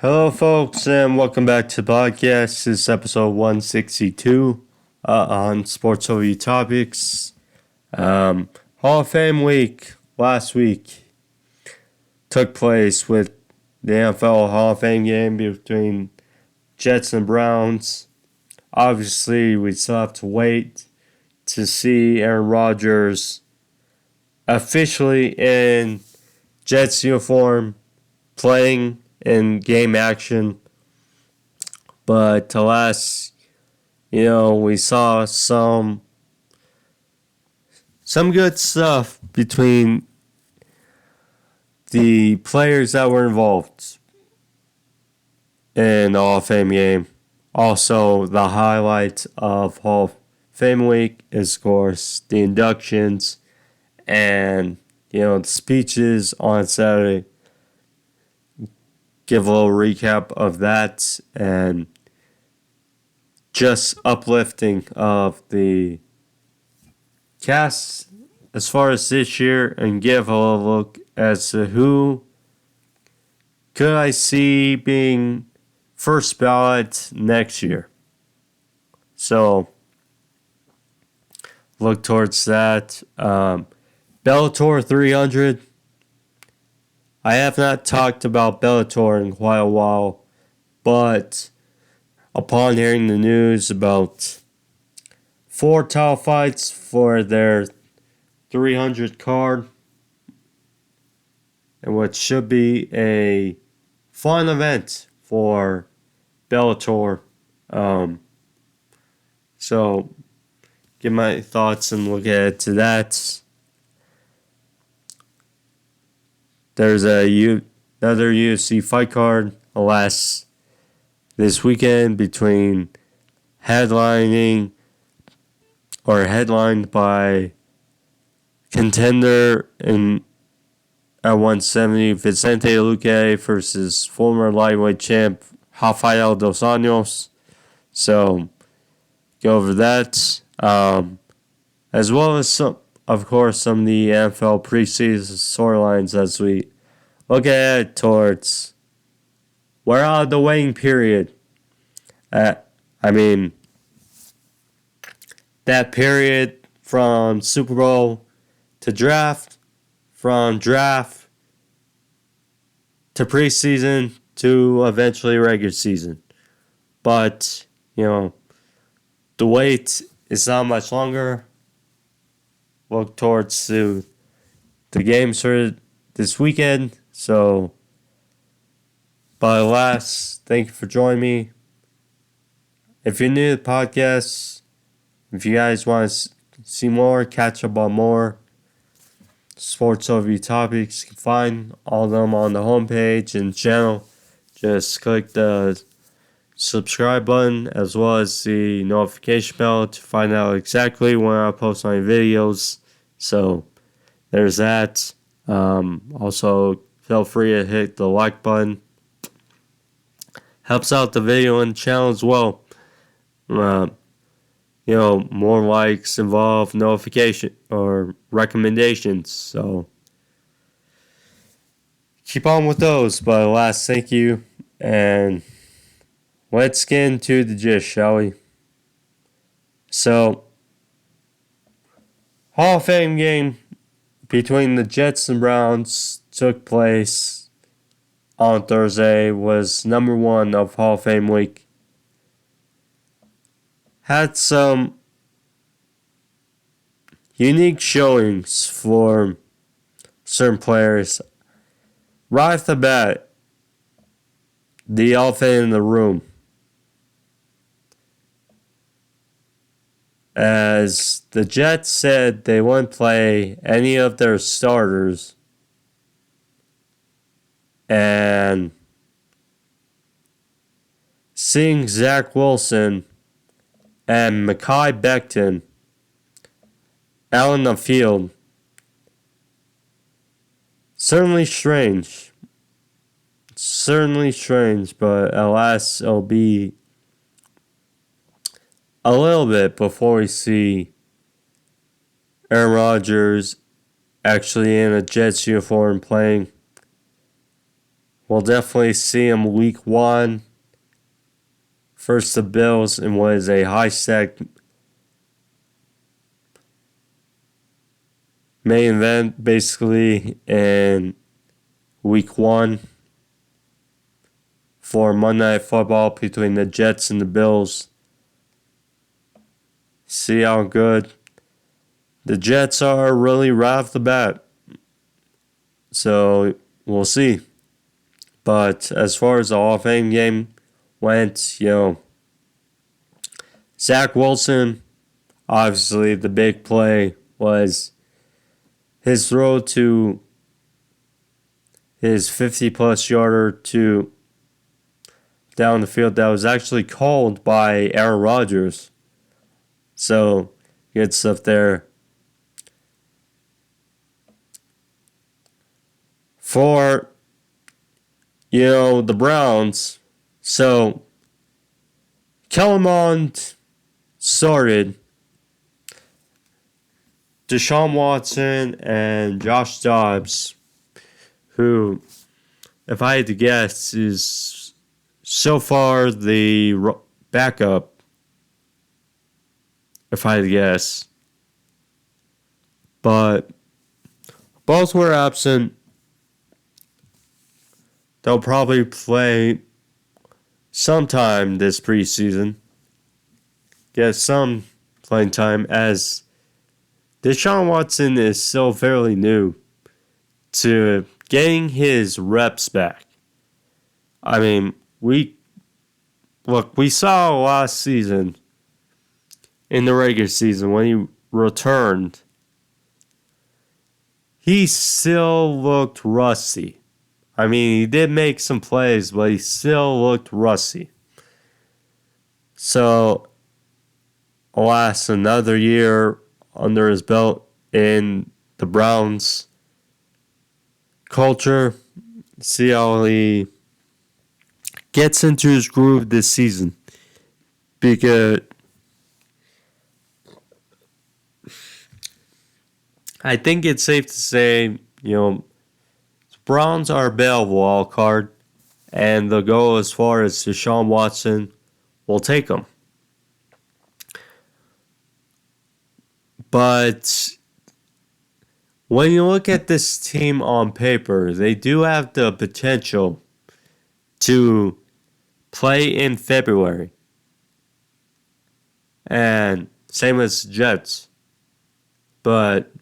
Hello, folks, and welcome back to the podcast. This is episode 162 on Sports OU topics. Hall of Fame week last week took place with the NFL Hall of Fame game between Jets and Browns. Obviously, we still have to wait to see Aaron Rodgers officially in Jets uniform playing in game action. But alas, we saw some good stuff between the players that were involved in the Hall of Fame game. Also, the highlight of Hall of Fame week is, of course, the inductions and, the speeches on Saturday. Give a little recap of that and just uplifting of the cast as far as this year, and give a little look as to who could I see being first ballot next year. So look towards that. Bellator 300. I have not talked about Bellator in quite a while, but upon hearing the news about 4 title fights for their 300 card, and what should be a fun event for Bellator, so give my thoughts and look ahead to that. There's another UFC fight card, alas, this weekend between headlined by contender at 170 Vicente Luque versus former lightweight champ Rafael dos Anjos. So go over that, as well as some of the NFL preseason storylines as we look ahead towards we're out of the waiting period. That period from Super Bowl to draft, from draft to preseason to eventually regular season. But, the wait is not much longer. Look towards the games for this weekend. So, but alas, thank you for joining me. If you're new to the podcast, if you guys want to see more, catch up on more sports overview topics, you can find all of them on the homepage and channel. Just click the subscribe button as well as the notification bell to find out exactly when I post my videos. So there's that. Also, feel free to hit the like button. Helps out the video and the channel as well. More likes involve notification or recommendations. So keep on with those. But alas, thank you. And let's get into the gist, shall we? So, Hall of Fame game between the Jets and Browns took place on Thursday, was number 1 of Hall of Fame week. Had some unique showings for certain players. Right off the bat, the elephant in the room, as the Jets said they wouldn't play any of their starters, and seeing Zach Wilson and Mekhi Becton out in the field, certainly strange, but alas, it'll be a little bit before we see Aaron Rodgers actually in a Jets uniform playing We'll definitely see him week 1. First the Bills in what is a high-stake main event, basically, in week 1 for Monday Night Football between the Jets and the Bills. See how good the Jets are really right off the bat. So we'll see. But as far as the Hall of Fame game went, Zach Wilson, obviously the big play was his throw to his 50-plus yarder to down the field that was actually called by Aaron Rodgers. So, good stuff there. For, the Browns, so Kellen Mond started Deshaun Watson and Josh Dobbs, who, if I had to guess, is so far the backup, if I had to guess. But both were absent. They'll probably play sometime this preseason. Get some playing time, as Deshaun Watson is still fairly new to getting his reps back. I mean, we saw last season in the regular season when he returned, he still looked rusty. I mean, he did make some plays, but he still looked rusty. So, alas, another year under his belt in the Browns culture. See how he gets into his groove this season. Because I think it's safe to say, Browns are a bit of a wild card, and they'll go as far as Deshaun Watson will take them. But when you look at this team on paper, they do have the potential to play in February. And same as Jets. But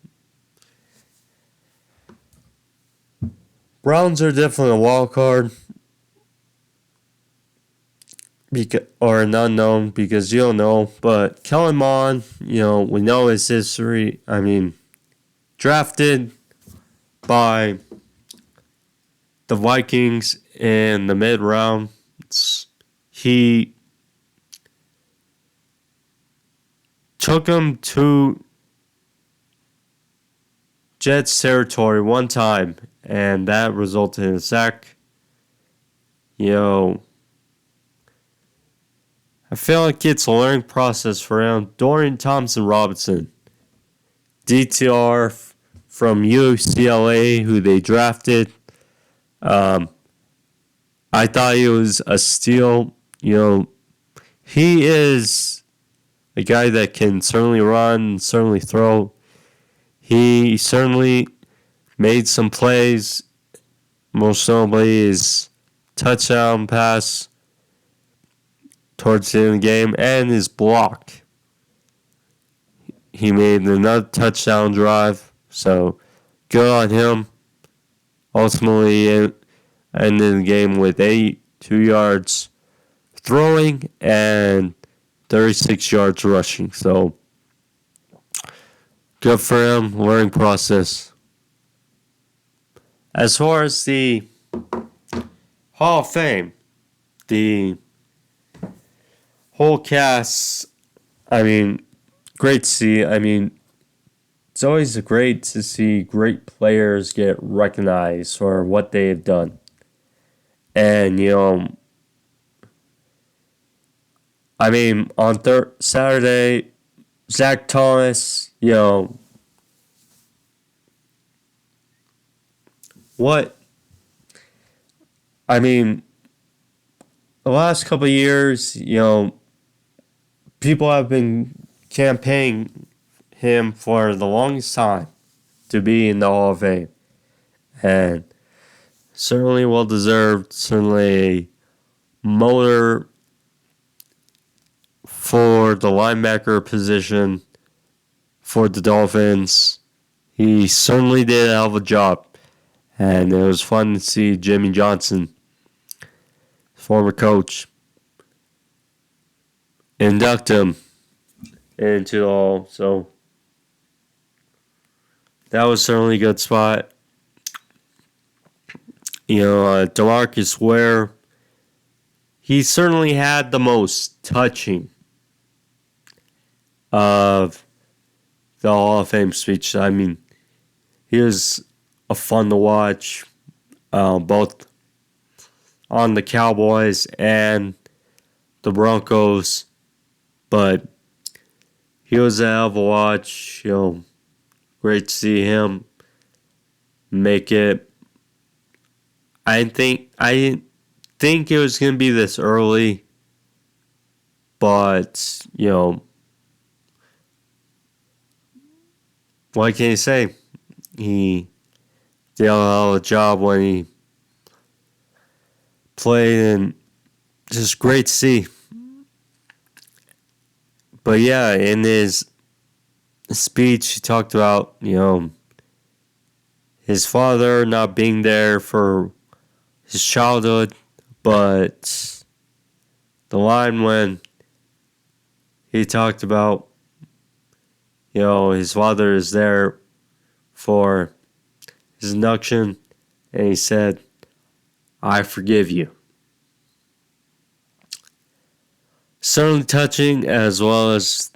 Browns are definitely a wild card. Or an unknown, because you don't know. But Kellen Mond, we know his history. I mean, drafted by the Vikings in the mid-round. He took him to Jets territory one time, and that resulted in a sack. I feel like it's a learning process for him. Dorian Thompson-Robinson, DTR from UCLA, who they drafted. I thought he was a steal. He is a guy that can certainly run, certainly throw. He certainly made some plays, most notably his touchdown pass towards the end of the game, and his block. He made another touchdown drive, so good on him. Ultimately, ended the game with 82 yards throwing and 36 yards rushing. So, good for him, learning process. As far as the Hall of Fame, the whole cast, great to see. It's always great to see great players get recognized for what they've done. And, on Saturday, Zach Thomas, what I mean, the last couple of years, people have been campaigning him for the longest time to be in the Hall of Fame. And certainly well deserved, certainly a motor for the linebacker position for the Dolphins. He certainly did a hell of a job. And it was fun to see Jimmy Johnson, former coach, induct him into the Hall. So that was certainly a good spot. DeMarcus Ware, he certainly had the most touching of the Hall of Fame speech. I mean, he was a fun to watch, both on the Cowboys and the Broncos, but he was a hell of a watch. Great to see him make it. I didn't think it was gonna be this early, but what can you say? He did a hell of a job when he played, and just great to see. But yeah, in his speech, he talked about his father not being there for his childhood, but the line when he talked about his father is there for his induction, and he said, "I forgive you." Certainly touching, as well as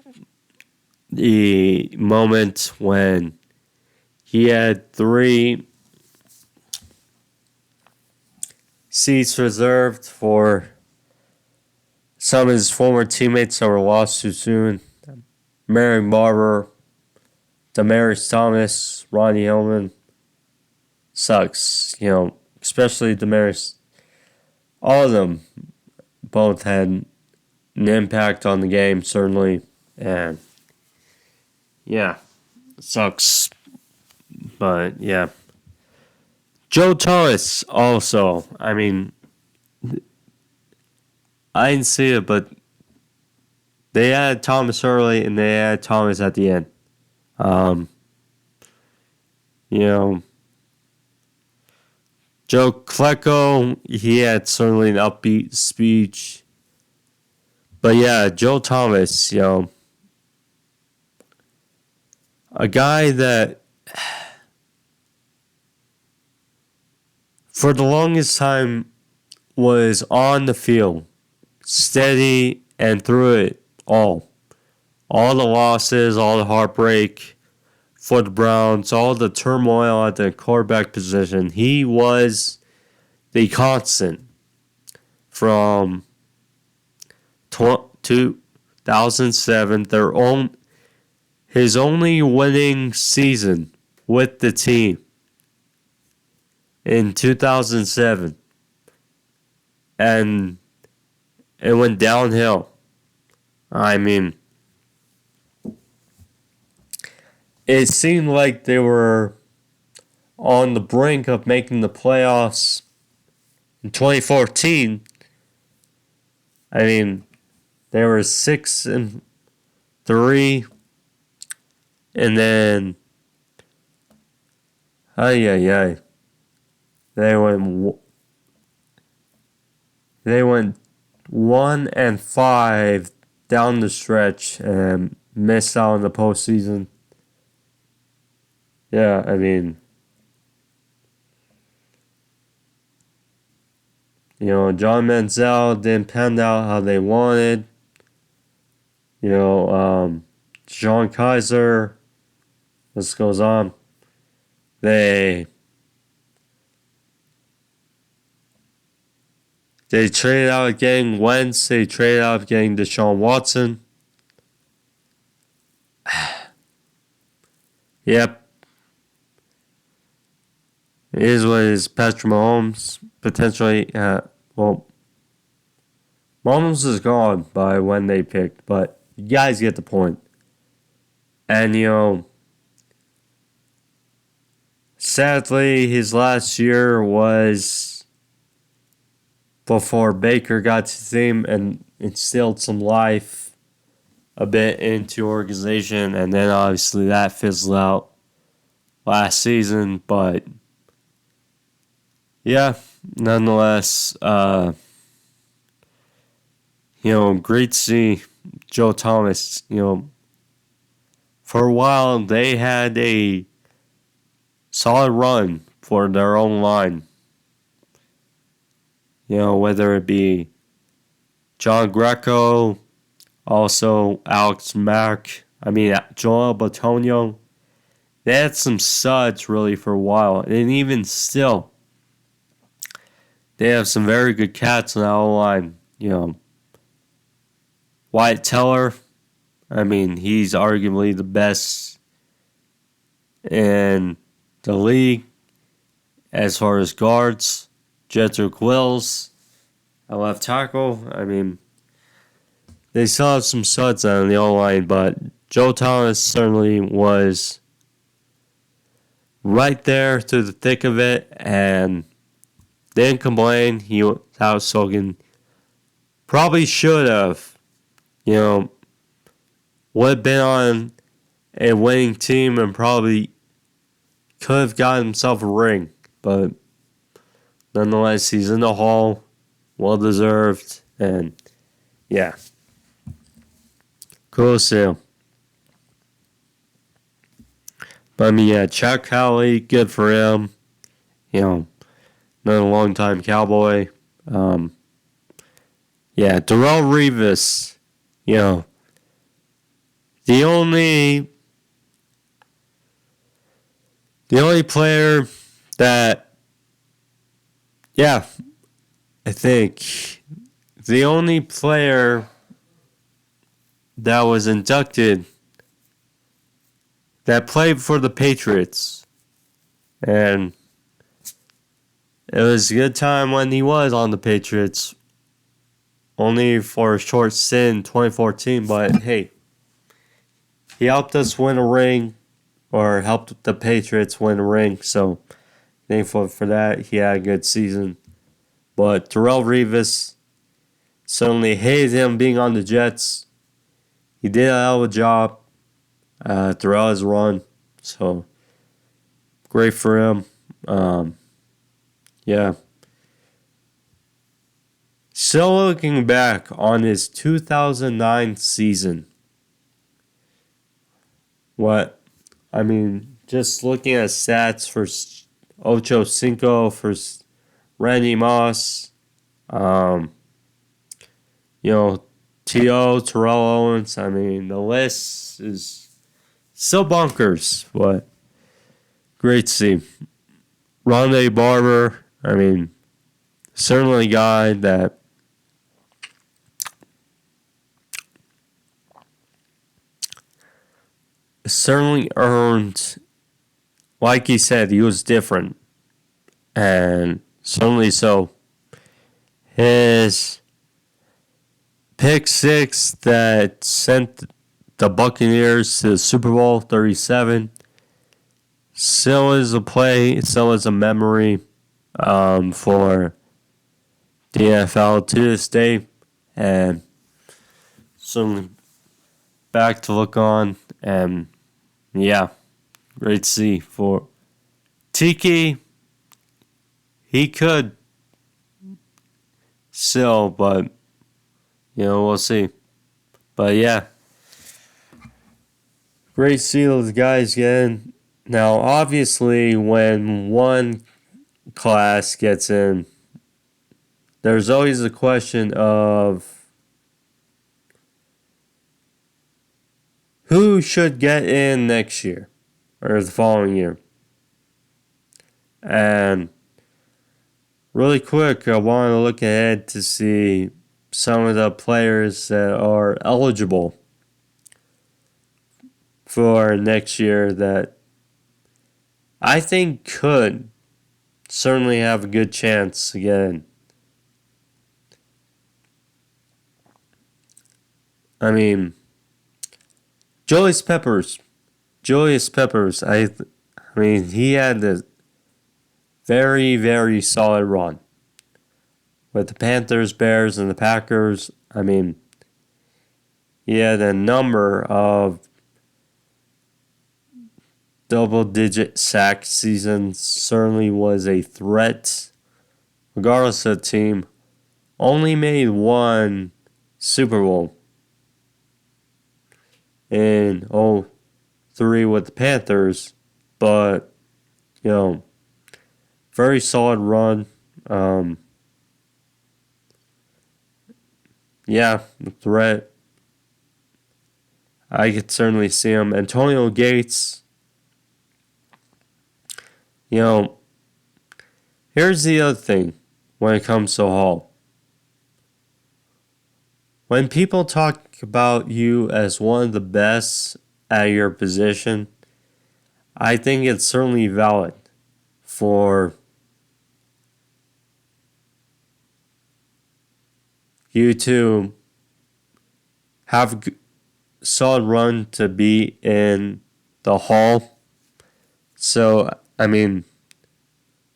the moment when he had 3 seats reserved for some of his former teammates that were lost too soon. Marion Barber, Demaryius Thomas, Ronnie Hillman. Sucks, especially Demaryius. All of them both had an impact on the game, certainly. And yeah, it sucks. But yeah. Joe Thomas also. I mean, I didn't see it, but they had Thomas early and they had Thomas at the end. Joe Klecko, he had certainly an upbeat speech. But yeah, Joe Thomas, a guy that for the longest time was on the field, steady, and through it all. All the losses, all the heartbreak for the Browns, all the turmoil at the quarterback position. He was the constant from 2007, his only winning season with the team in 2007, and it went downhill. I mean, it seemed like they were on the brink of making the playoffs in 2014. I mean, they were 6-3, and then they went 1-5 down the stretch and missed out in the postseason. Yeah, I mean, John Manziel didn't pan out how they wanted. Sean Kaiser, this goes on. They traded out of getting Wentz. They traded out of getting Deshaun Watson. Yep. It is what it is. Patrick Mahomes potentially, Mahomes is gone by when they picked, but you guys get the point. And, sadly, his last year was before Baker got to the team and instilled some life a bit into organization, and then obviously that fizzled out last season. But yeah, nonetheless, great to see Joe Thomas. For a while they had a solid run for their own line. Whether it be John Greco, also Alex Mack, Joel Batonio. They had some suds really for a while. And even still, they have some very good cats on the O-line. Wyatt Teller, he's arguably the best in the league as far as guards. Jedrick Wills, a left tackle. They still have some studs on the O-line, but Joe Thomas certainly was right there to the thick of it, and didn't complain. He was outspoken. Probably should have, would have been on a winning team and probably could have gotten himself a ring, but nonetheless, he's in the Hall, well-deserved, and yeah. Cool to see. But Chuck Howley, good for him. Another long-time Cowboy. Darrelle Revis, the only player that, I think the only player that was inducted that played for the Patriots. And it was a good time when he was on the Patriots. Only for a short stint in 2014, but hey, he helped us win a ring, or helped the Patriots win a ring, so thankful for that. He had a good season. But Darrelle Revis, certainly hated him being on the Jets. He did a hell of a job throughout his run, so great for him. Still looking back on his 2009 season. Just looking at stats for Ocho Cinco, for Randy Moss, T.O., Terrell Owens. The list is still bonkers, but great to see. Rondé Barber, certainly a guy that certainly earned, like he said, he was different. And certainly so. His pick six that sent the Buccaneers to the Super Bowl 37 still is a play, still is a memory for the NFL to this day. And certainly back to look on. And great to see for Tiki. He could still, but we'll see. But great to see those guys again. Now, obviously, when one class gets in, there's always the question of who should get in next year or the following year. And really quick, I want to look ahead to see some of the players that are eligible for next year that I think could certainly have a good chance again. I mean, Julius Peppers. I mean, he had a very, very solid run with the Panthers, Bears, and the Packers. I mean, he had a number of double-digit sack seasons. Certainly was a threat, regardless of the team. Only made one Super Bowl in 03 with the Panthers, but very solid run. Threat. I could certainly see him. Antonio Gates. Here's the other thing when it comes to Hall. When people talk about you as one of the best at your position, I think it's certainly valid for you to have a solid run to be in the Hall. So, I mean,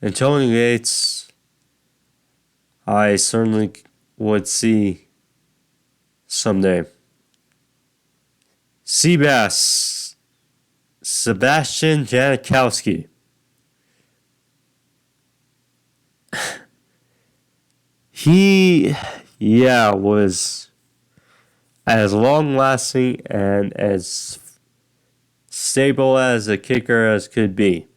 Antonio Gates, I certainly would see someday. Seabass, Sebastian Janikowski. He, was as long-lasting and as stable as a kicker as could be.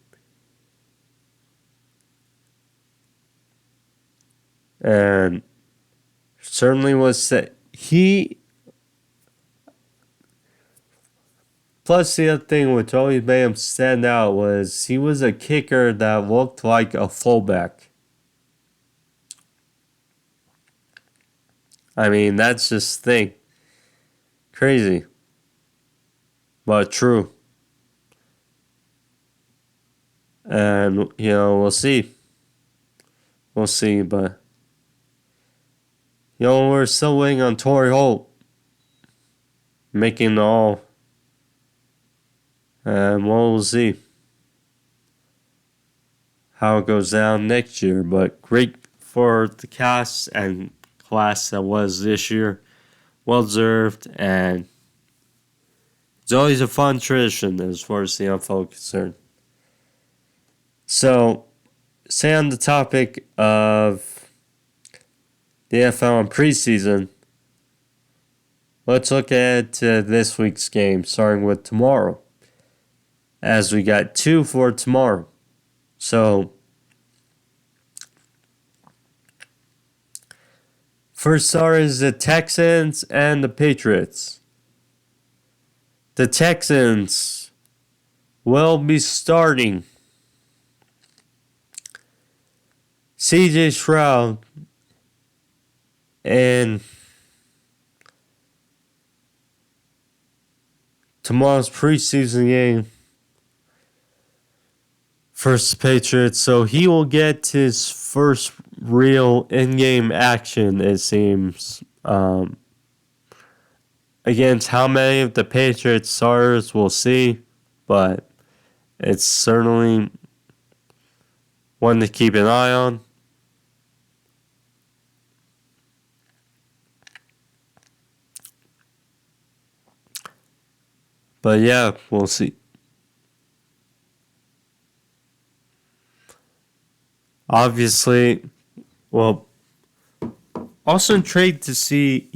And certainly was he. Plus, the other thing which always made him stand out was he was a kicker that looked like a fullback. I mean, that's just the thing. Crazy. But true. And, we'll see. We'll see, but we're still waiting on Torrey Holt making the All. And we'll see how it goes down next year. But great for the cast and class that was this year. Well deserved, and it's always a fun tradition as far as the NFL is concerned. So, stay on the topic of the NFL and preseason. Let's look ahead to this week's game, starting with tomorrow, as we got 2 for tomorrow. So, first start is the Texans and the Patriots. The Texans will be starting C.J. Stroud in tomorrow's preseason game versus the Patriots. So he will get his first real in-game action, it seems. Against how many of the Patriots starters we'll see, but it's certainly one to keep an eye on. But yeah, we'll see. Obviously, also intrigued to see,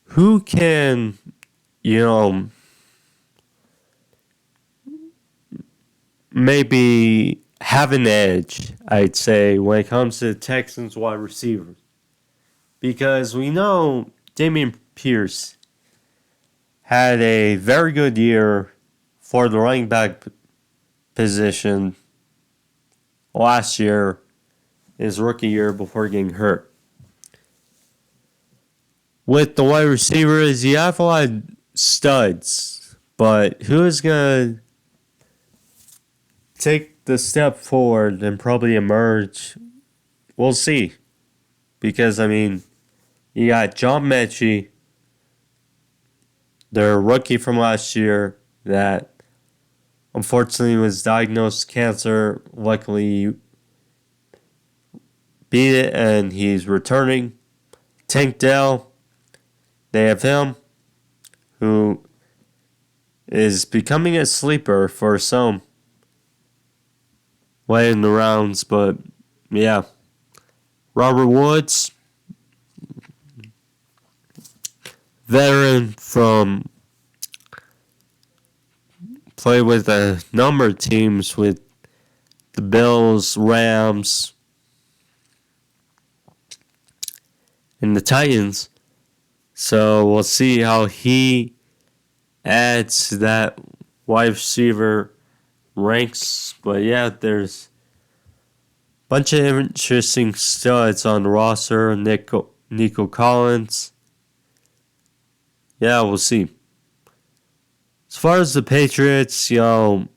who can, maybe have an edge, I'd say, when it comes to the Texans wide receivers. Because we know Dameon Pierce had a very good year for the running back position last year, his rookie year, before getting hurt. With the wide receivers, you have a lot of studs, but who is going to take the step forward and probably emerge. We'll see. Because, I mean, you got John Mechie, their rookie from last year, that unfortunately was diagnosed with cancer. Luckily, beat it and he's returning. Tank Dell, they have him, who is becoming a sleeper for some way in the rounds, but yeah. Robert Woods, veteran from played with a number of teams with the Bills, Rams, and the Titans. So we'll see how he adds to that wide receiver ranks. But yeah, there's a bunch of interesting studs on the roster. Nico Collins. Yeah, we'll see. As far as the Patriots, well,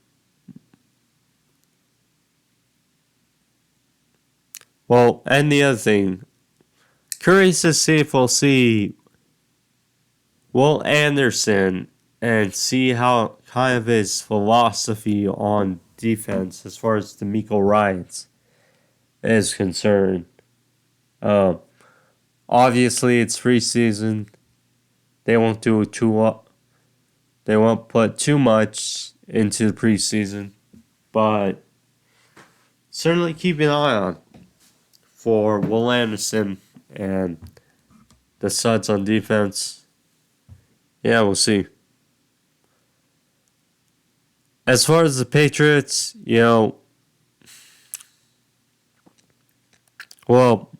and the other thing, curious to see if we'll see Will Anderson and see how kind of his philosophy on defense as far as DeMeco Ryans is concerned. Obviously, it's preseason. They won't do they won't put too much into the preseason, but certainly keep an eye on for Will Anderson and the Suds on defense. Yeah, we'll see. As far as the Patriots, well,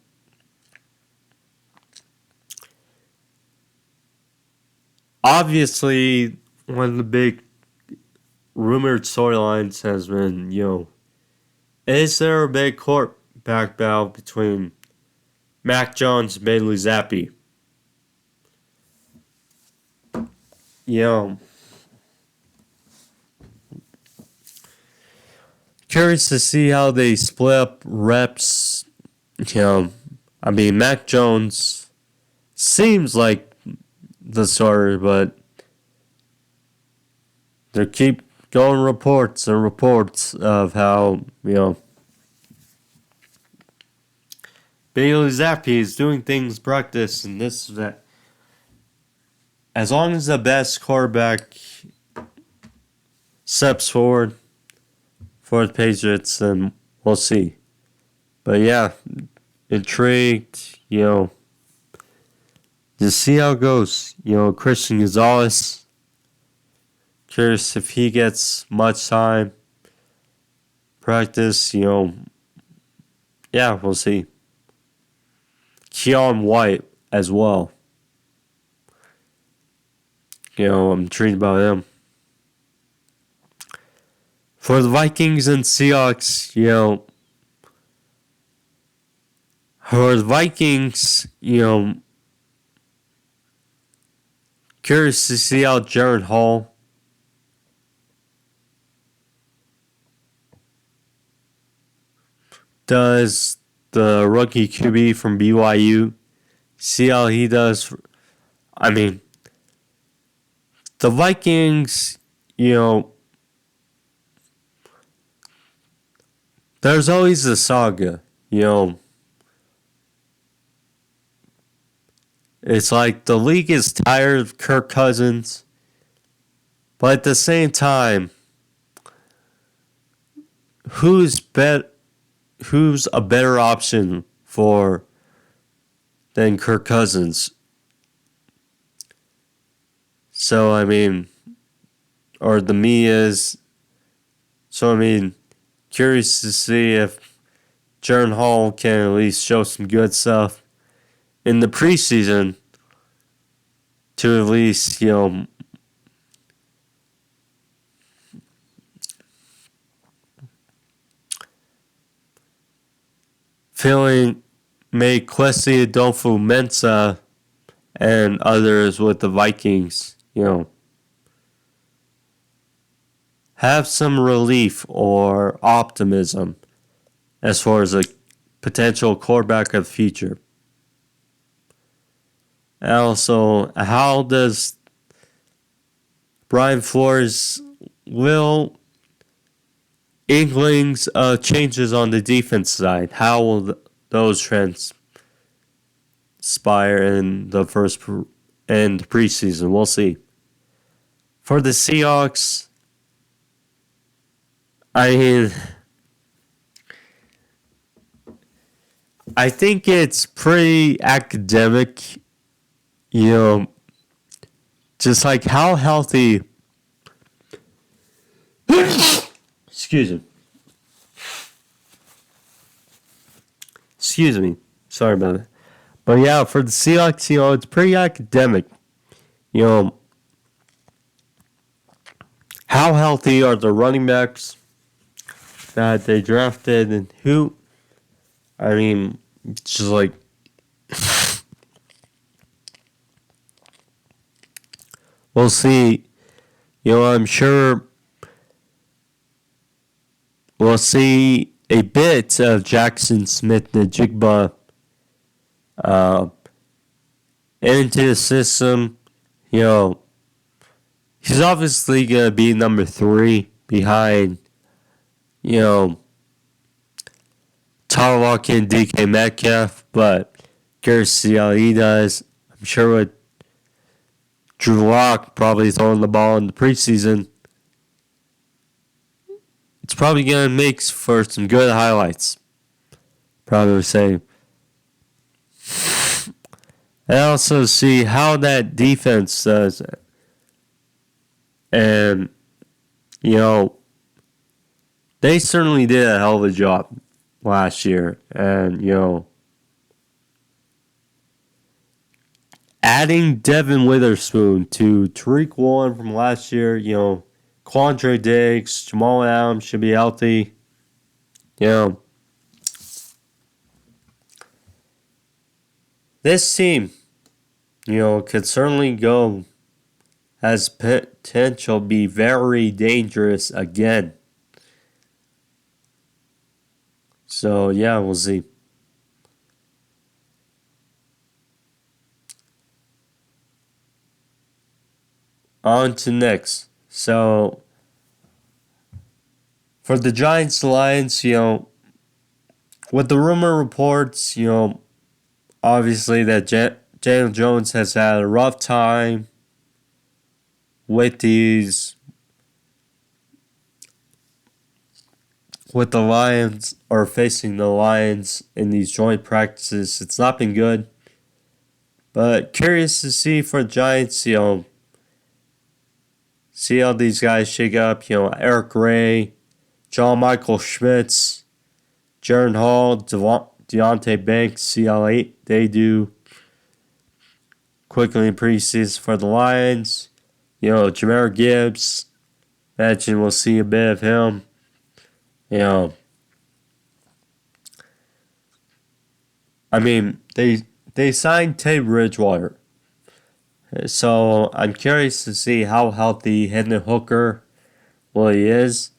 obviously, one of the big rumored storylines has been, is there a big quarterback battle between Mac Jones and Bailey Zappi? Curious to see how they split up reps. I mean, Mac Jones seems like the starter, but there keep going reports and reports of how, Bailey Zappi is doing things practice and this and that. As long as the best quarterback steps forward for the Patriots, then we'll see. But yeah, intrigued, to see how it goes. Christian Gonzalez, curious if he gets much time. Practice, yeah, we'll see. Keon White as well. I'm intrigued about him. For the Vikings and Seahawks, for the Vikings, curious to see how Jared Hall does, the rookie QB from BYU. See how he does. I mean, the Vikings, there's always a saga, It's like the league is tired of Kirk Cousins, but at the same time, who's a better option than Kirk Cousins? So, I mean, or the Mias. So, I mean, curious to see if Jaron Hall can at least show some good stuff in the preseason to at least, make Kwesi Adolfo-Mensah and others with the Vikings, have some relief or optimism as far as a potential quarterback of the future? And also, how does Brian Flores will inklings changes on the defense side? How will those transpire in the preseason? We'll see. For the Seahawks, I think it's pretty academic, just like how healthy. Excuse me. Sorry about that. But yeah, for the Seahawks, it's pretty academic. How healthy are the running backs that they drafted, and who? I mean, just like we'll see. I'm sure we'll see a bit of Jackson Smith-Njigba into the system. He's obviously going to be number 3 behind, Tyler Lockett and DK Metcalf, but curious to see how he does. I'm sure with Drew Lock probably throwing the ball in the preseason, it's probably going to make for some good highlights. Probably would say. And also see how that defense does. And, they certainly did a hell of a job last year. And, adding Devin Witherspoon to Tariq Woolen from last year, Quandre Diggs, Jamal Adams should be healthy. This team, could certainly go, has potential to be very dangerous again. So, yeah, we'll see. On to next. So, for the Giants-Lions, with the rumor reports, obviously that Daniel Jones has had a rough time with the Lions, or facing the Lions in these joint practices. It's not been good. But curious to see for the Giants, see how these guys shake up. Eric Ray, John Michael Schmitz, Jaron Hall, Deontay Banks, see how they do quickly in preseason for the Lions. Jahmyr Gibbs, imagine we'll see a bit of him. I mean, they signed Ted Bridgewater. So I'm curious to see how healthy Hendon Hooker he is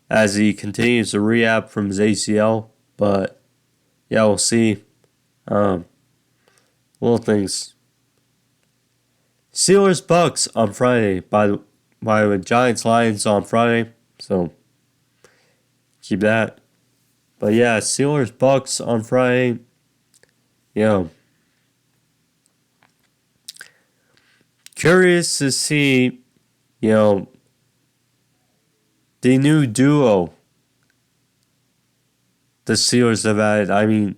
as he continues to rehab from his ACL. But yeah, we'll see. Little things. Steelers Bucks on Friday. By the way, Giants Lions on Friday. So keep that. But yeah, Steelers Bucks on Friday. Curious to see, the new duo the Steelers have added. I mean,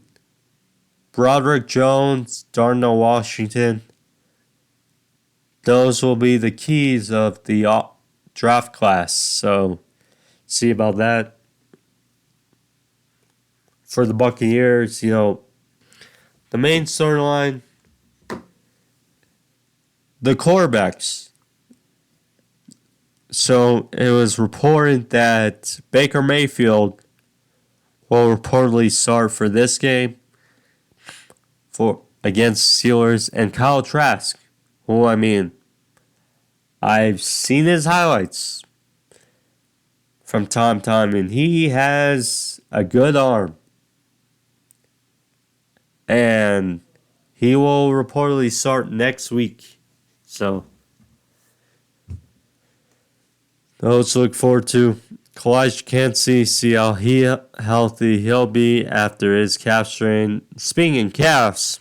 Broderick Jones, Darnell Washington. Those will be the keys of the draft class. So, see about that. For the Buccaneers, the main storyline, the quarterbacks. So, it was reported that Baker Mayfield will reportedly start for this game against Steelers, and Kyle Trask, who I've seen his highlights from time to time, and he has a good arm. And he will reportedly start next week. So, let's look forward to. Kalijah Cansey, see how healthy he'll be after his calf strain. Speaking of calves,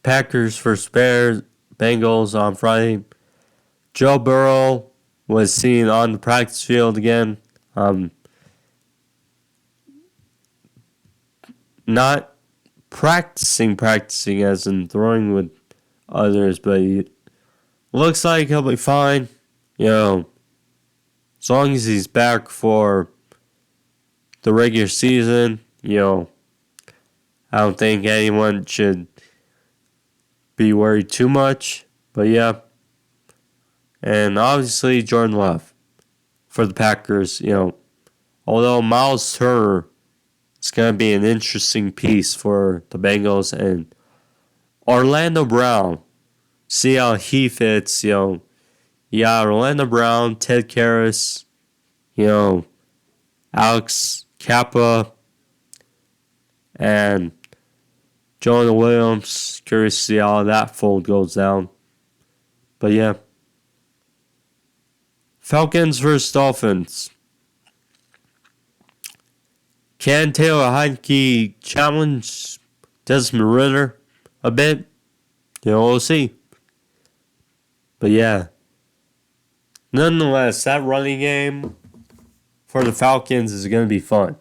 Packers versus Bears, Bengals on Friday. Joe Burrow was seen on the practice field again. Not practicing as in throwing with others, but he looks like he'll be fine. As long as he's back for the regular season, I don't think anyone should be worried too much. But yeah. And obviously Jordan Love for the Packers, although Miles Turner is going to be an interesting piece for the Bengals, and Orlando Brown, see how he fits, Yeah, Orlando Brown, Ted Karras, Alex Kappa, and Jonah Williams. Curious to see how that fold goes down. But yeah. Falcons versus Dolphins. Can Taylor Heineke challenge Desmond Ridder a bit? We'll see. But yeah. Nonetheless, that running game for the Falcons is going to be fun.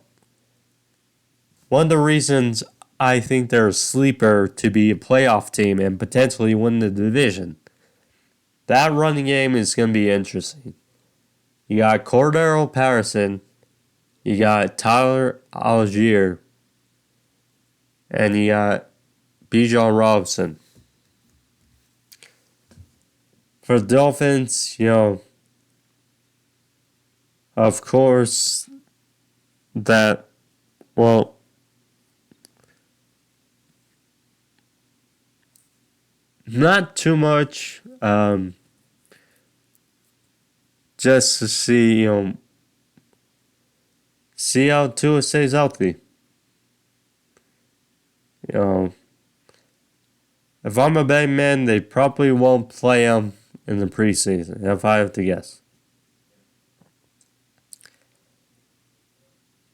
One of the reasons I think they're a sleeper to be a playoff team and potentially win the division. That running game is going to be interesting. You got Cordero Patterson, you got Tyler Algier, and you got Bijan Robinson. For the Dolphins, of course, not too much. Just to see how Tua stays healthy. If I'm a betting man, they probably won't play him in the preseason, if I have to guess.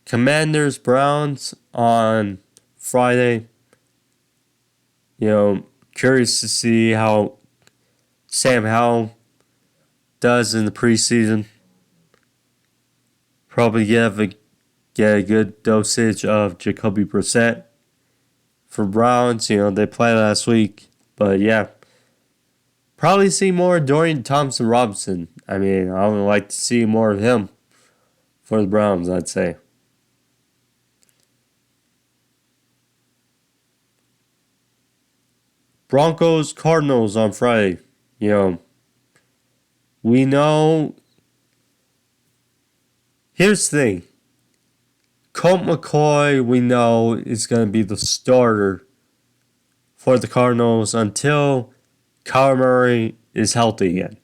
Commanders Browns on Friday. Curious to see how Sam Howell does in the preseason. Probably get a good dosage of Jacoby Brissett. For Browns, they played last week. But yeah. Probably see more Dorian Thompson-Robinson. I would like to see more of him for the Browns, I'd say. Broncos Cardinals on Friday. We know. Here's the thing. Colt McCoy, we know, is going to be the starter for the Cardinals until Kyler Murray is healthy again.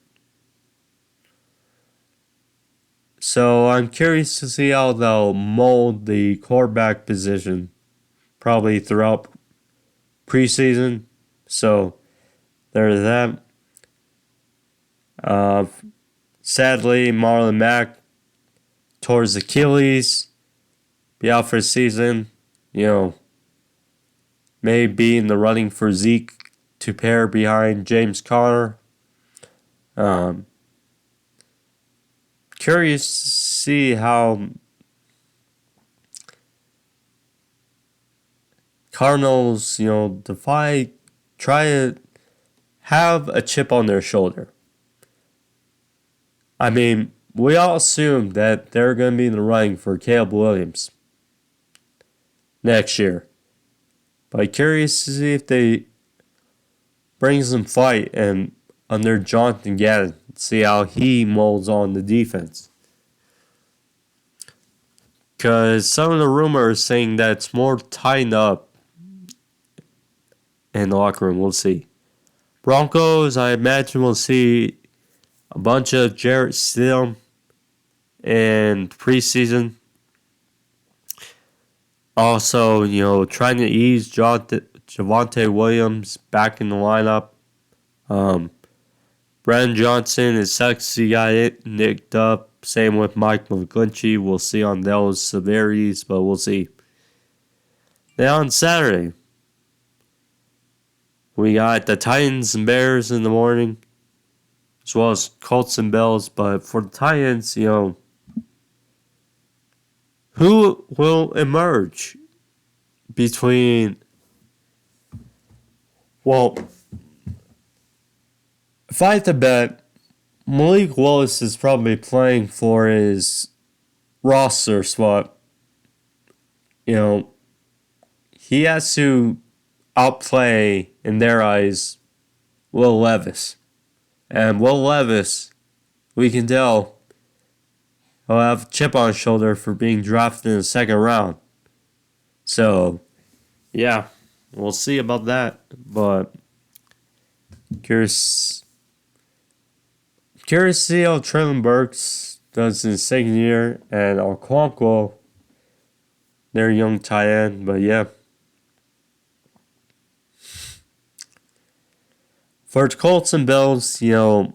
So I'm curious to see how they'll mold the quarterback position probably throughout preseason. So there's that. Sadly, Marlon Mack tore his Achilles. Be out for the season. May be in the running for Zeke to pair behind James Conner. Curious to see how Cardinals, try to have a chip on their shoulder. We all assume that they're going to be in the running for Caleb Williams next year. But I'm curious to see if they bring some fight and under Jonathan Gannon, see how he molds on the defense. Because some of the rumors saying that it's more tightened up in the locker room. We'll see. Broncos, I imagine we'll see a bunch of Jarrett Stidham in preseason. Also, trying to ease Javonte Williams back in the lineup. Brandon Johnson, it sucks he got nicked up. Same with Mike McGlinchey. We'll see on those severities, but we'll see. Then on Saturday, we got the Titans and Bears in the morning, as well as Colts and Bills. But for the Titans, who will emerge between, well, if I had to bet, Malik Willis is probably playing for his roster spot. He has to outplay, in their eyes, Will Levis. And Will Levis, we can tell, he'll have a chip on his shoulder for being drafted in the second round. So, yeah, we'll see about that. But curious to see how Traylon Burks does in his second year, and Okonkwo, their young tight end. But yeah. For the Colts and Bills, it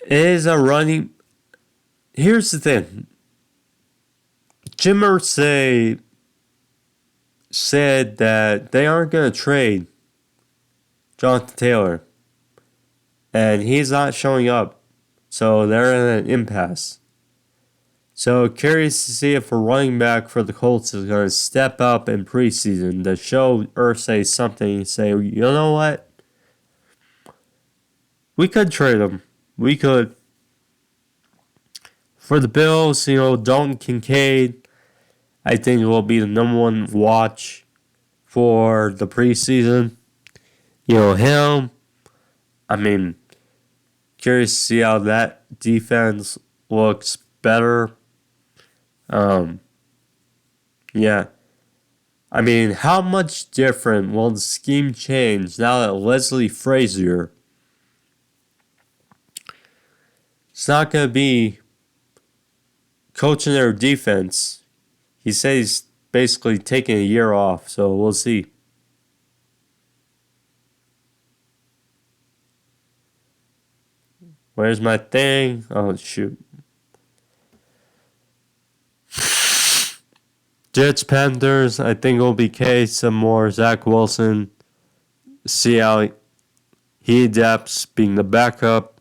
is a running. Here's the thing. Jim Irsay said that they aren't going to trade Jonathan Taylor, and he's not showing up, so they're in an impasse. So curious to see if a running back for the Colts is going to step up in preseason to show Irsay something. Say, you know what? We could trade him. We could. For the Bills, Dalton Kincaid, I think will be the number one watch for the preseason. Him. Curious to see how that defense looks better. Yeah. How much different will the scheme change now that Leslie Frazier, it's not going to be coaching their defense. He says he's basically taking a year off, so we'll see. Where's my thing? Oh, shoot. Jets, Panthers, I think it'll be Case, some more Zach Wilson. See how he adapts being the backup.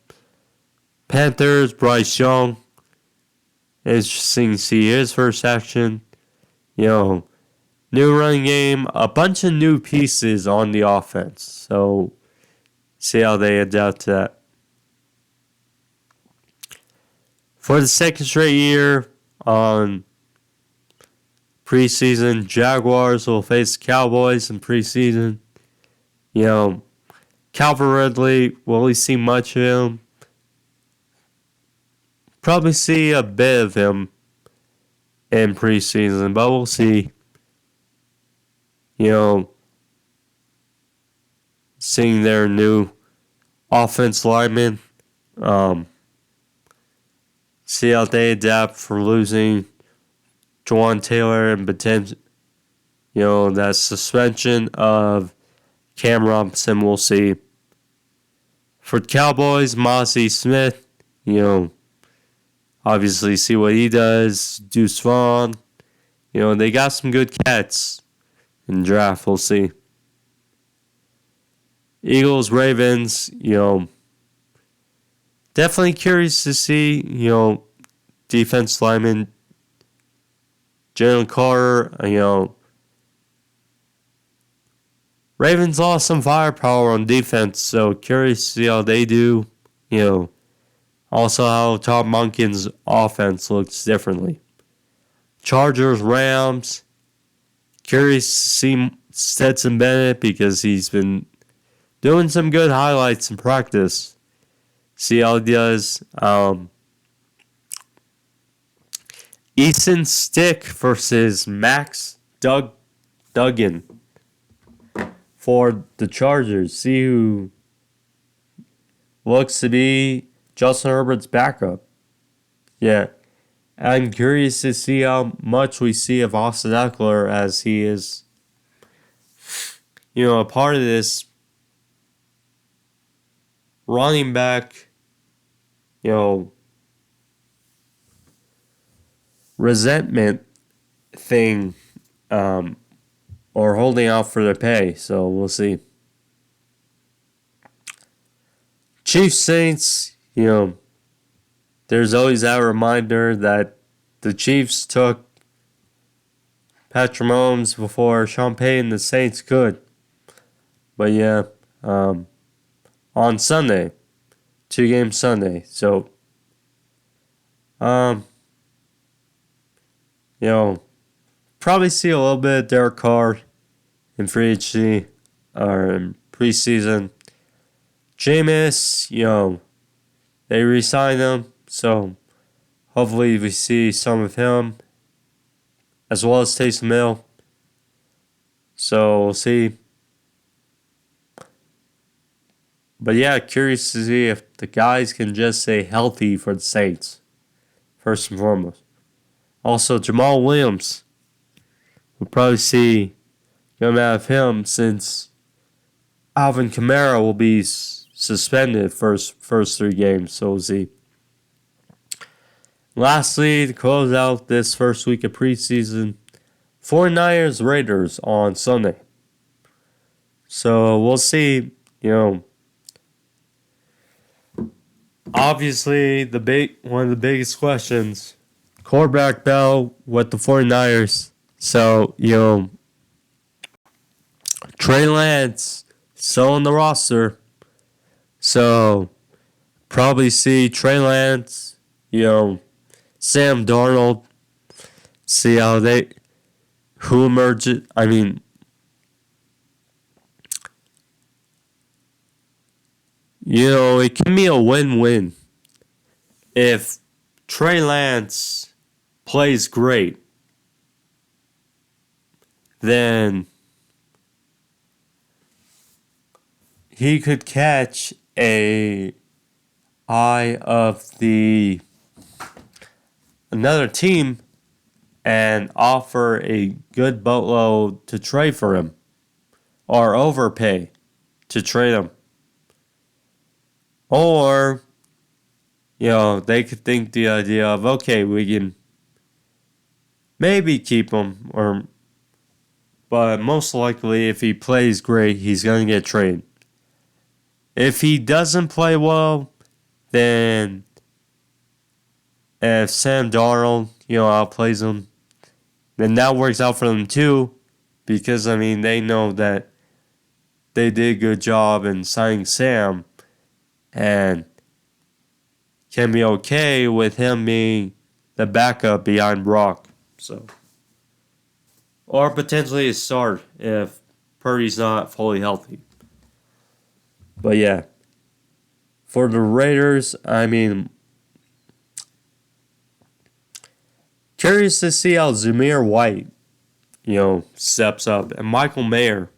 Panthers, Bryce Young. Interesting to see his first action. New running game. A bunch of new pieces on the offense. So, see how they adapt to that. For the second straight year on preseason, Jaguars will face Cowboys in preseason. Calvin Ridley, will we see much of him? Probably see a bit of him in preseason, but we'll see. Seeing their new offense lineman. See how they adapt for losing Juwan Taylor and potential, that suspension of Cam Robinson. We'll see. For the Cowboys, Mozzie Smith, obviously see what he does. Deuce Vaughn, they got some good cats in the draft. We'll see. Eagles, Ravens, definitely curious to see, defense lineman Jalen Carter, Ravens lost some firepower on defense, so curious to see how they do. Also how Tom Monken's offense looks differently. Chargers, Rams, curious to see Stetson Bennett because he's been doing some good highlights in practice. See how he does. Easton Stick versus Max Duggan. for the Chargers. See who looks to be Justin Herbert's backup. Yeah. I'm curious to see how much we see of Austin Eckler as he is, a part of this running back, resentment thing, or holding out for their pay. So we'll see. Chiefs Saints, there's always that reminder that the Chiefs took Patrick Mahomes before Sean Payton, the Saints could. But yeah, on Sunday, 2-game Sunday. So, probably see a little bit of Derek Carr in free agency or in preseason. Jameis, they re-signed him, so hopefully we see some of him, as well as Taysom Hill. So we'll see. But yeah, curious to see if the guys can just stay healthy for the Saints, first and foremost. Also, Jamal Williams, we'll probably see come out of him since Alvin Kamara will be suspended first 3 games. So we'll see. Lastly, to close out this first week of preseason, 49ers Raiders on Sunday. So we'll see, obviously one of the biggest questions, quarterback Bell with the 49ers. So, Trey Lance still on the roster. So probably see Trey Lance, Sam Darnold, see how who emerges. I mean, it can be a win-win if Trey Lance plays great. Then he could catch a eye of another team and offer a good boatload to trade for him or overpay to trade him. Or, they could think the idea of, okay, we can maybe keep him, but most likely if he plays great, he's going to get traded. If he doesn't play well, then if Sam Darnold, outplays him, then that works out for them too, because, they know that they did a good job in signing Sam and can be okay with him being the backup behind Brock. So, or potentially a start if Purdy's not fully healthy. But yeah, for the Raiders, curious to see how Zamir White, steps up. And Michael Mayer.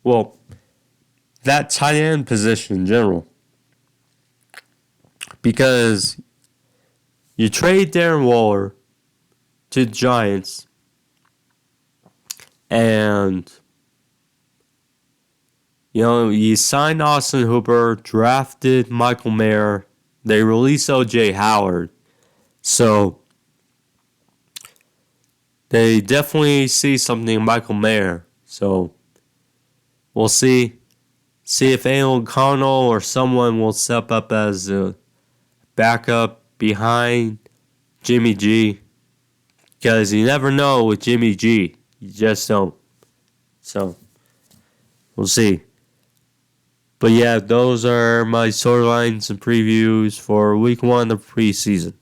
Well, that tight end position in general. Because you trade Darren Waller to the Giants. And, you signed Austin Hooper, drafted Michael Mayer. They released O.J. Howard. So, they definitely see something in Michael Mayer. So, we'll see. See if Alan O'Connell or someone will step up as a backup behind Jimmy G. Because you never know with Jimmy G. You just don't. So, we'll see. But yeah, those are my storylines and previews for week 1 of preseason.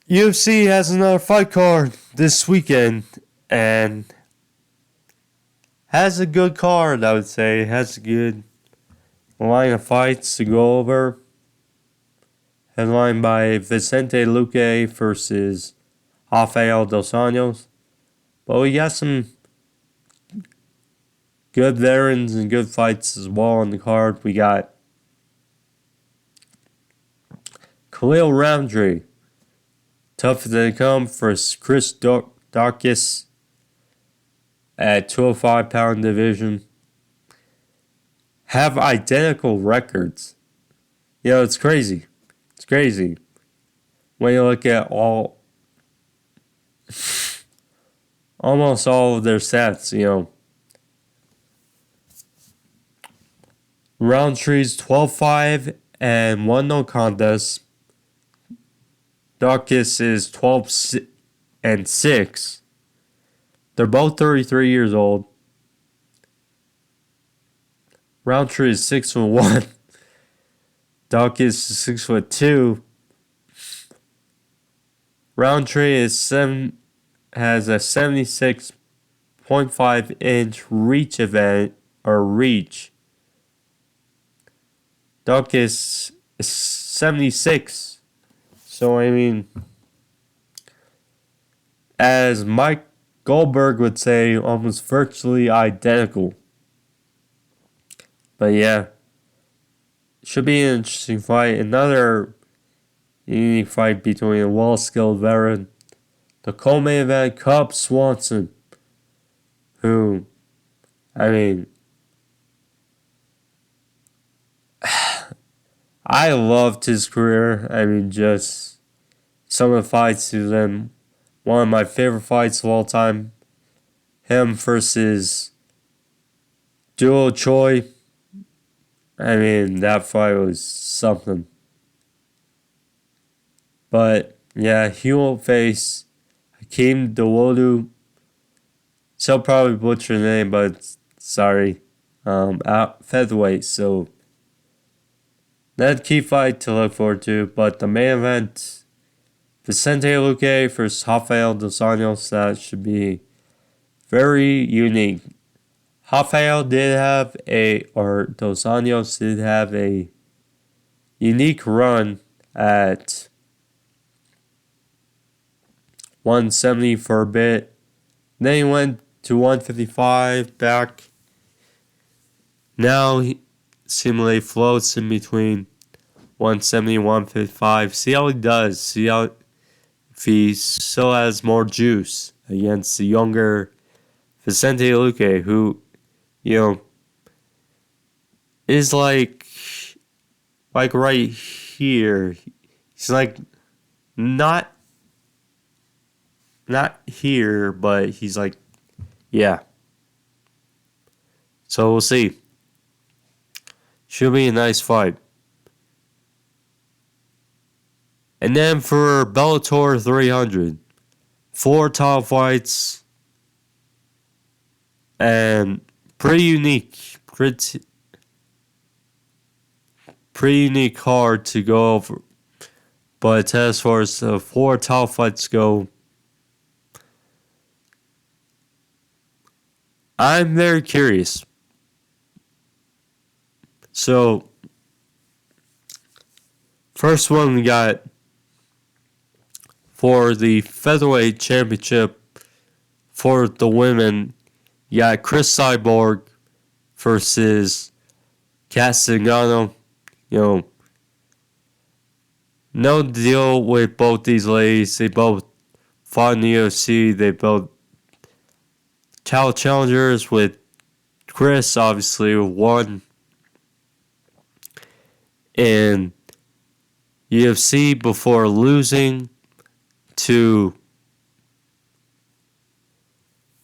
UFC has another fight card this weekend and has a good card, I would say. It has a good line of fights to go over. Headlined by Vicente Luque versus Rafael Dos Anjos. But we got some good veterans and good fights as well on the card. We got Khalil Roundtree, tough as they come, for Chris Darkis at 205-pound division. Have identical records. It's crazy. It's crazy. When you look at almost all of their stats, Roundtree's 12-5 and 1 no contest. Darkis is 12 and 6. They're both 33 years old. Roundtree is 6'1". Darkis is 6'2". Roundtree has a 76.5-inch reach event or reach. Darkis is 76. So as Mike Goldberg would say, almost virtually identical. But yeah, should be an interesting fight. Another unique fight between a well-skilled veteran, the co-main event, Cub Swanson, who, I loved his career. Just some of the fights he's in. One of my favorite fights of all time, him versus Duo Choi. That fight was something. But yeah, he won't face Hakeem Dawodu. She'll probably butcher the name, but sorry. Out featherweight, so that's a key fight to look forward to. But the main event, Vicente Luque versus Rafael Dos Anjos, that should be very unique. Rafael Dos Anjos did have a unique run at 170 for a bit. Then he went to 155 back. Now he seemingly floats in between 170 and 155. See how he does. See how if he still has more juice against the younger Vicente Luque, who, is like right here. He's like not here, but he's like, yeah. So we'll see. Should be a nice fight. And then for Bellator 300, 4 top fights, and pretty unique card to go over. But as far as the 4 top fights go, I'm very curious. So, first one we got for the featherweight championship for the women. You got Chris Cyborg versus Kat Zingano. No deal with both these ladies. They both fought in the UFC. They both title challengers, with Chris obviously won in UFC before losing to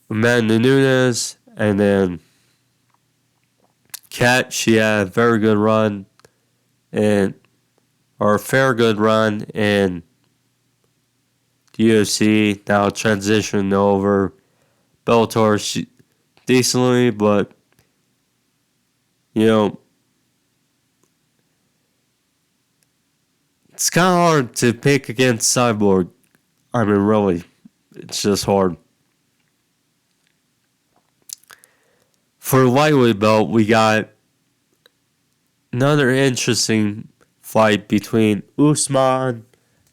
Amanda Nunes. And then Kat, she had a very good run or a fair good run in the UFC. Now transitioning over Bellator decently, but it's kind of hard to pick against Cyborg. Really, it's just hard. For the lightweight belt, we got another interesting fight between Usman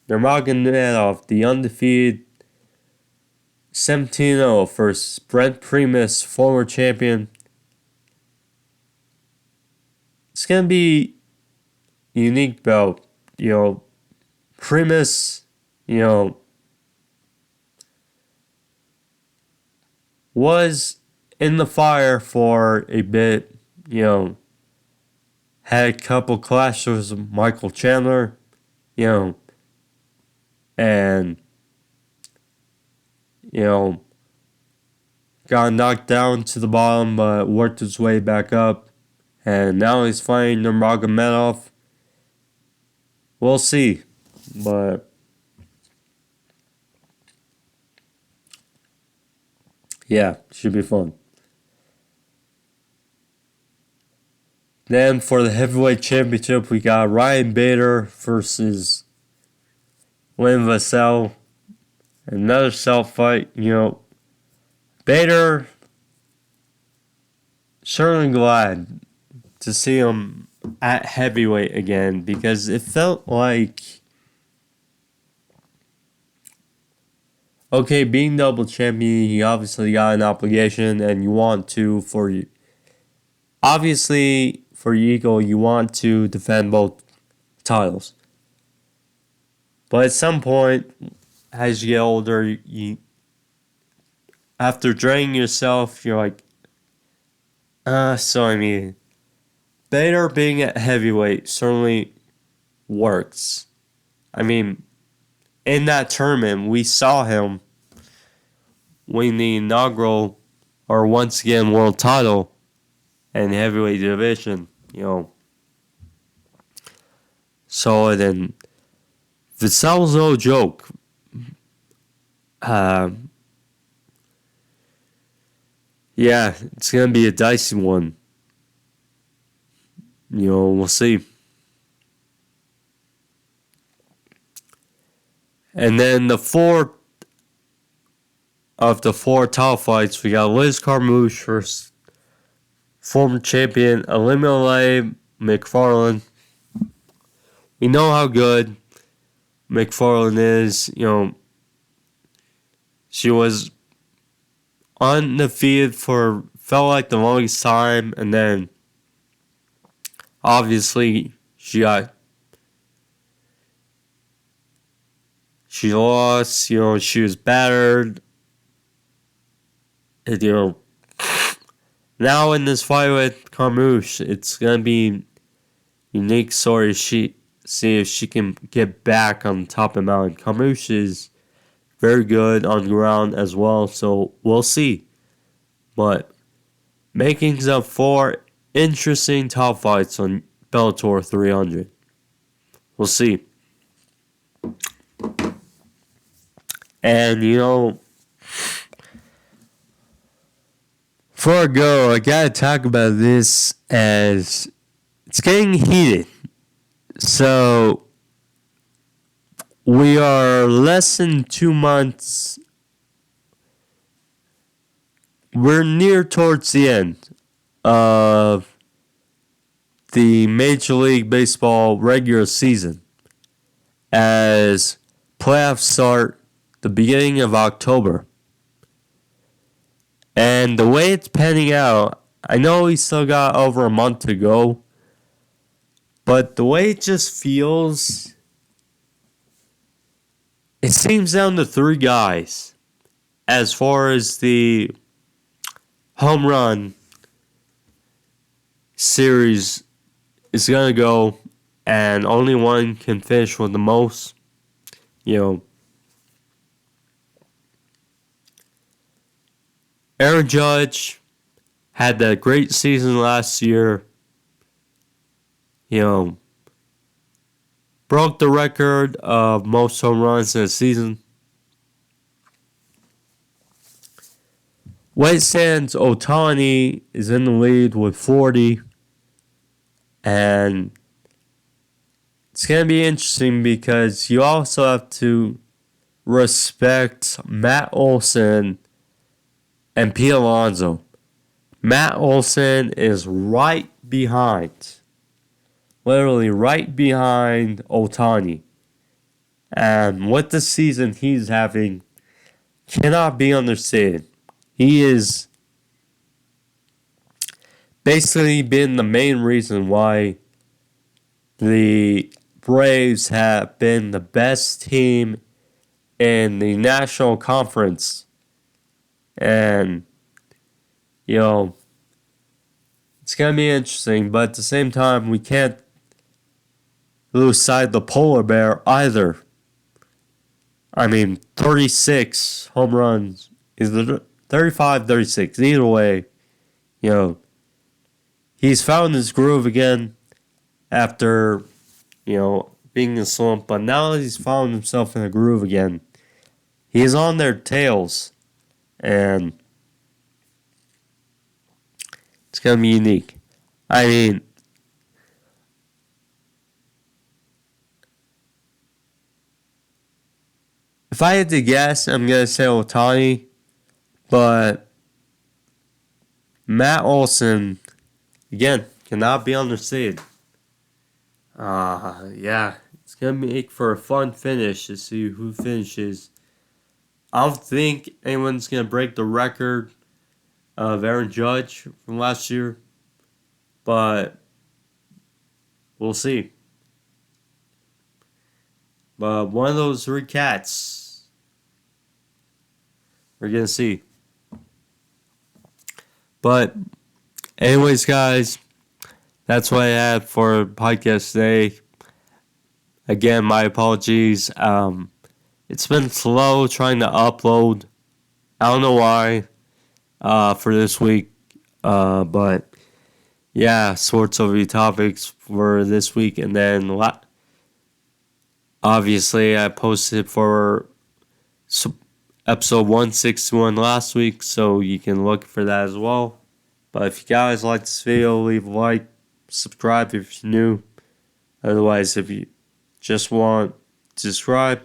Nurmagomedov, the undefeated 17-0 versus Brent Primus, former champion. It's going to be a unique bout. Primus, was in the fire for a bit, had a couple clashes with Michael Chandler, and, got knocked down to the bottom, but worked his way back up. And now he's fighting Nurmagomedov. We'll see. But yeah, should be fun. Then for the heavyweight championship, we got Ryan Bader versus Lynn Vassell. Another self fight. Bader, certainly glad to see him at heavyweight again, because it felt like, okay, being double champion, you obviously got an obligation, and you want to, for your ego, you want to defend both titles. But at some point, as you get older, after draining yourself, you're like, Bader being at heavyweight certainly works. In that tournament, we saw him win the inaugural, or once again, world title in the heavyweight division. So then, Vassell's no joke. Yeah, it's going to be a dicey one. We'll see. And then the fourth of the four title fights, we got Liz Carmouche versus former champion Elimelei McFarlane. We know how good McFarlane is. She was undefeated for felt like the longest time, and then obviously she lost. She was battered. And, now in this fight with Carmouche, it's gonna be unique story. See if she can get back on top of the mountain. Carmouche is very good on the ground as well, so we'll see. But making some 4 interesting top fights on Bellator 300. We'll see. And before I go, I gotta talk about this as it's getting heated. So we are less than 2 months. We're near towards the end of the Major League Baseball regular season, as playoffs start the beginning of October. And the way it's panning out, I know we still got over a month to go, but the way it just feels, it seems down to 3 guys as far as the home run series is going to go, and only one can finish with the most. Aaron Judge had that great season last year. Broke the record of most home runs in a season. White Sands Ohtani is in the lead with 40. And it's going to be interesting because you also have to respect Matt Olson and Pete Alonso. Matt Olson is right behind. Literally right behind Ohtani. And with the season he's having, cannot be understated. He is basically been the main reason why the Braves have been the best team in the National Conference. And, it's going to be interesting, but at the same time, we can't lose sight of the polar bear either. 36 home runs is 35, 36. Either way, he's found his groove again after, being in a slump. But now that he's found himself in a groove again, he is on their tails. And it's going to be unique. If I had to guess, I'm going to say Ohtani. But Matt Olson, again, cannot be understated. Yeah, it's going to make for a fun finish to see who finishes. I don't think anyone's going to break the record of Aaron Judge from last year, but we'll see. But one of those three cats, we're going to see. But anyways, guys, that's what I had for podcast today. Again, my apologies. It's been slow trying to upload. I don't know why for this week. But yeah, sorts of the topics for this week. And then obviously I posted for episode 161 last week, so you can look for that as well. But if you guys like this video, leave a like, subscribe if you're new. Otherwise, if you just want to subscribe,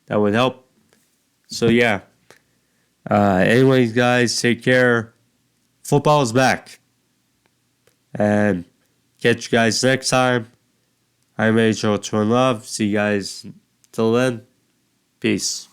that would help. So yeah. Anyways, guys, take care. Football is back. And catch you guys next time. I'm Anjos, one love. See you guys till then. Peace.